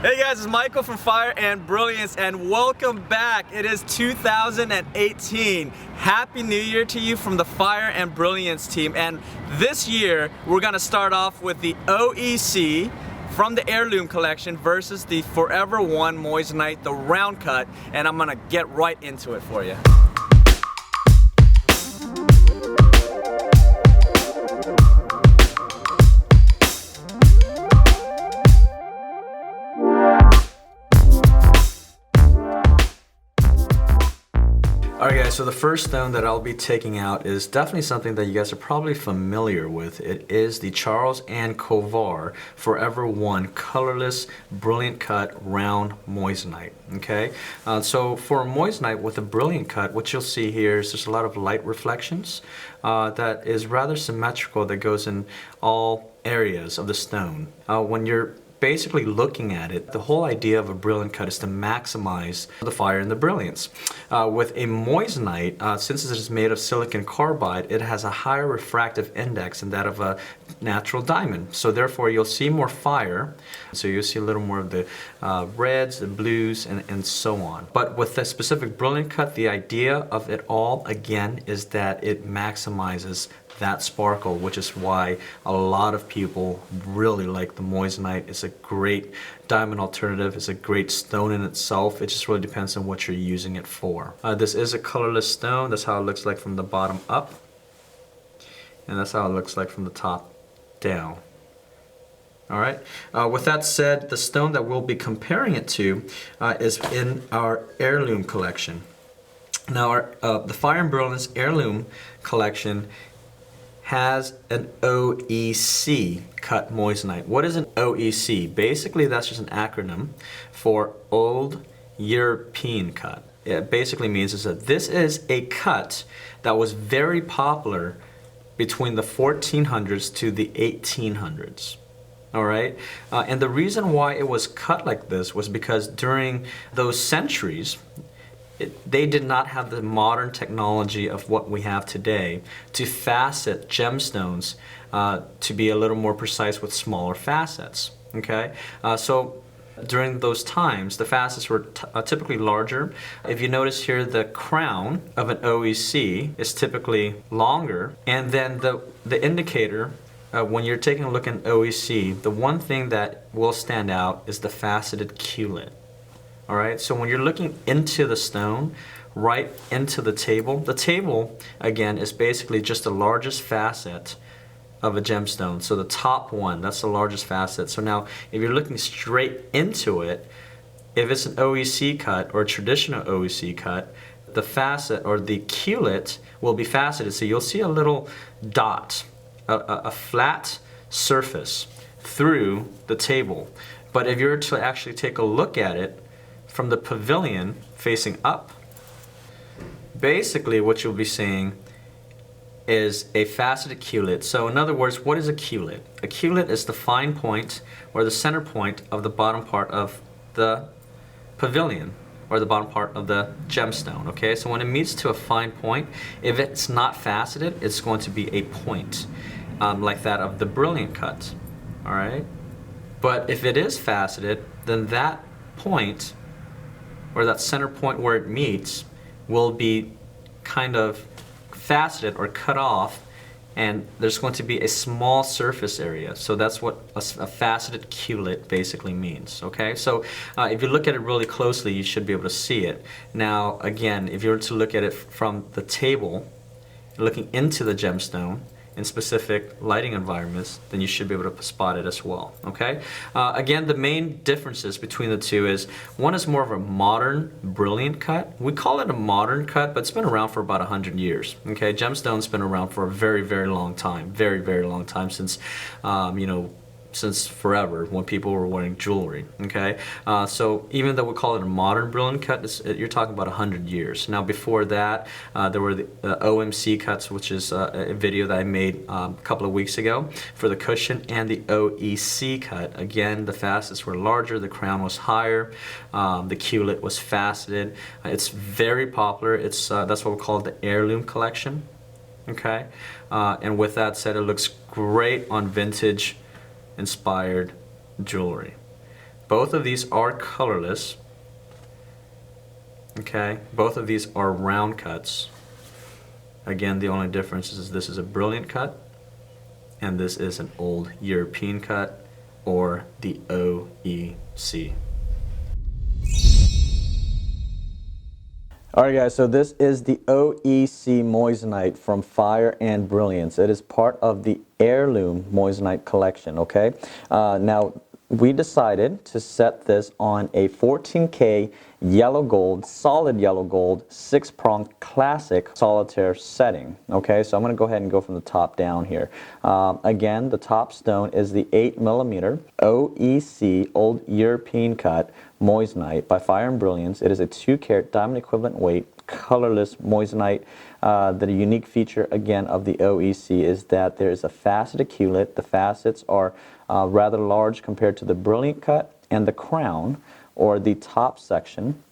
Hey guys, it's Michael from Fire and Brilliance, and welcome back. It is 2018. Happy New Year to you from the Fire and Brilliance team. And this year, we're gonna start off with the OEC from the Heirloom collection versus the Forever ONE Moissanite, the round cut, and I'm gonna get right into it for you. Alright guys, so the first stone that I'll be taking out is definitely something that you guys are probably familiar with. It is the Charles Colvard Forever ONE Colorless Brilliant Cut Round Moissanite. Okay, so for a moissanite with a brilliant cut, what you'll see here is there's a lot of light reflections that is rather symmetrical, that goes in all areas of the stone. When you're basically looking at it, the whole idea of a brilliant cut is to maximize the fire and the brilliance. With a moissanite, since it is made of silicon carbide, it has a higher refractive index than that of a natural diamond. So therefore you'll see more fire, so you'll see a little more of the reds, the blues, and so on. But with the specific brilliant cut, the idea of it all, again, is that it maximizes that sparkle, which is why a lot of people really like the moissanite. It's a great diamond alternative. It's a great stone in itself. It just really depends on what you're using it for. This is a colorless stone. That's how it looks like from the bottom up, and that's how it looks like from the top down. Alright, with that said, the stone that we'll be comparing it to is in our Heirloom collection. Now, the Fire and Brilliance Heirloom collection has an OEC cut moissanite. What is an OEC? Basically, that's just an acronym for Old European Cut. It basically means is that this is a cut that was very popular between the 1400s to the 1800s. All right, and the reason why it was cut like this was because during those centuries, they did not have the modern technology of what we have today to facet gemstones to be a little more precise with smaller facets. Okay, so during those times, the facets were typically larger. If you notice here, the crown of an OEC is typically longer, and then the indicator, when you're taking a look at an OEC, the one thing that will stand out is the faceted qulet. Alright, so when you're looking into the stone, right into the table again is basically just the largest facet of a gemstone. So the top one, that's the largest facet. So now if you're looking straight into it, if it's an OEC cut or a traditional OEC cut, the facet or the qulet will be faceted. So you'll see a little dot, a flat surface through the table. But if you were to actually take a look at it from the pavilion facing up, basically what you'll be seeing is a faceted qulet. So in other words, what is a qulet? A qulet is the fine point or the center point of the bottom part of the pavilion or the bottom part of the gemstone. Okay, so when it meets to a fine point, if it's not faceted, it's going to be a point like that of the brilliant cut. All right, but if it is faceted, then that point, or that center point where it meets, will be kind of faceted or cut off, and there's going to be a small surface area. So that's what a faceted qulet basically means. Okay, so if you look at it really closely, you should be able to see it. Now again, if you were to look at it from the table, looking into the gemstone in specific lighting environments, then you should be able to spot it as well. Okay, again, the main differences between the two is one is more of a modern brilliant cut. We call it a modern cut, but it's been around for about 100 years. Okay, gemstone's been around for a very, very long time, very long time, since since forever, when people were wearing jewelry. Okay, so even though we call it a modern brilliant cut, you're talking about 100 years. Now before that, there were the OMC cuts, which is a video that I made a couple of weeks ago for the cushion, and the OEC cut. Again, the facets were larger, the crown was higher, the qulet was faceted. It's very popular. It's that's what we call the Heirloom collection. Okay, and with that said, it looks great on vintage inspired jewelry. Both of these are colorless. Okay, both of these are round cuts. Again, the only difference is this is a brilliant cut and this is an old European cut, or the OEC. Alright guys, so this is the OEC Moissanite from Fire and Brilliance. It is part of the Heirloom Moissanite collection, okay? Now, we decided to set this on a 14K yellow gold, solid yellow gold, 6-prong classic solitaire setting. Okay, so I'm going to go ahead and go from the top down here. Again, the top stone is the 8mm OEC, Old European Cut Moissanite by Fire and Brilliance. It is a 2-carat diamond equivalent weight, colorless moissanite. The unique feature again of the OEC is that there is a faceted qulet. The facets are rather large compared to the brilliant cut, and the crown, or the top section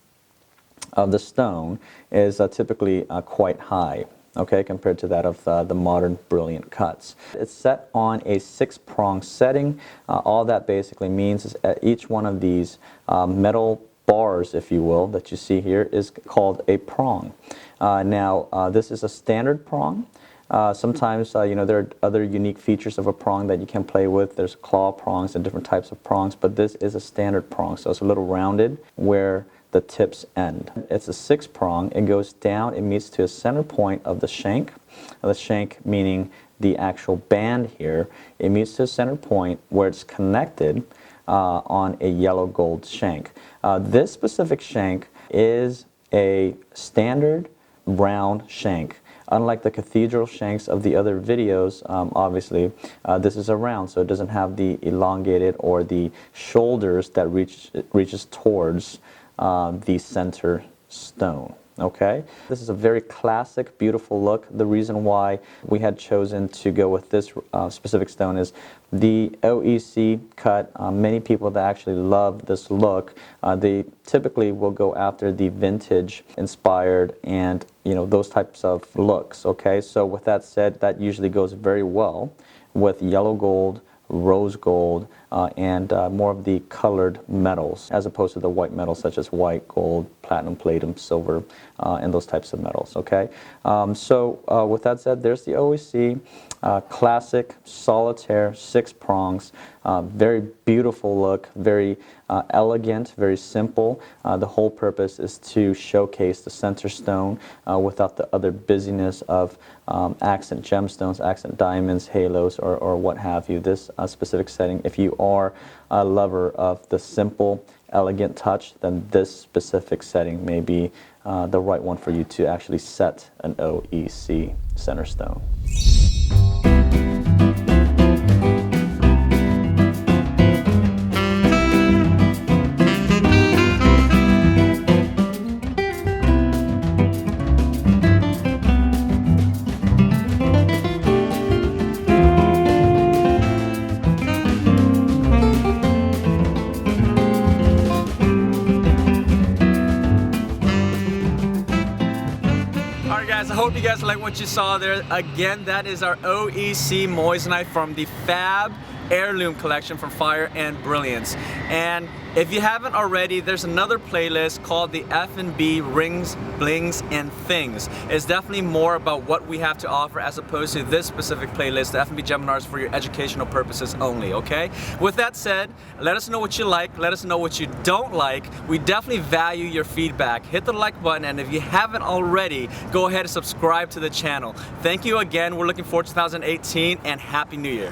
of the stone, is typically quite high, okay, compared to that of the modern brilliant cuts. It's set on a 6-prong setting. All that basically means is each one of these metal bars, if you will, that you see here is called a prong. Now, this is a standard prong. Sometimes, you know, there are other unique features of a prong that you can play with. There's claw prongs and different types of prongs, but this is a standard prong, so it's a little rounded where the tips end. It's a 6-prong. It goes down. It meets to a center point of the shank. The shank meaning the actual band here. It meets to a center point where it's connected on a yellow gold shank. This specific shank is a standard round shank. Unlike the cathedral shanks of the other videos, obviously, this is a round, so it doesn't have the elongated or the shoulders that reaches towards the center stone. Okay, this is a very classic, beautiful look. The reason why we had chosen to go with this specific stone is the OEC cut. Many people that actually love this look, they typically will go after the vintage inspired and, you know, those types of looks. Okay, so with that said, that usually goes very well with yellow gold, rose gold, and more of the colored metals, as opposed to the white metals such as white, gold, platinum, palladium, silver, and those types of metals. Okay, so with that said, there's the OEC classic solitaire, 6 prongs. Very beautiful look, very elegant, very simple. The whole purpose is to showcase the center stone without the other busyness of accent gemstones, accent diamonds, halos, or what have you. This specific setting, if you are a lover of the simple, elegant touch, then this specific setting may be the right one for you to actually set an OEC center stone. Guys, I hope you guys like what you saw there. Again, that is our OEC Moissanite from the FAB Heirloom collection from Fire and Brilliance. And if you haven't already, there's another playlist called the F&B Rings, Blings, and Things. It's definitely more about what we have to offer as opposed to this specific playlist, the F&B Geminars, for your educational purposes only, okay? With that said, let us know what you like, let us know what you don't like. We definitely value your feedback. Hit the like button, and if you haven't already, go ahead and subscribe to the channel. Thank you again. We're looking forward to 2018, and Happy New Year.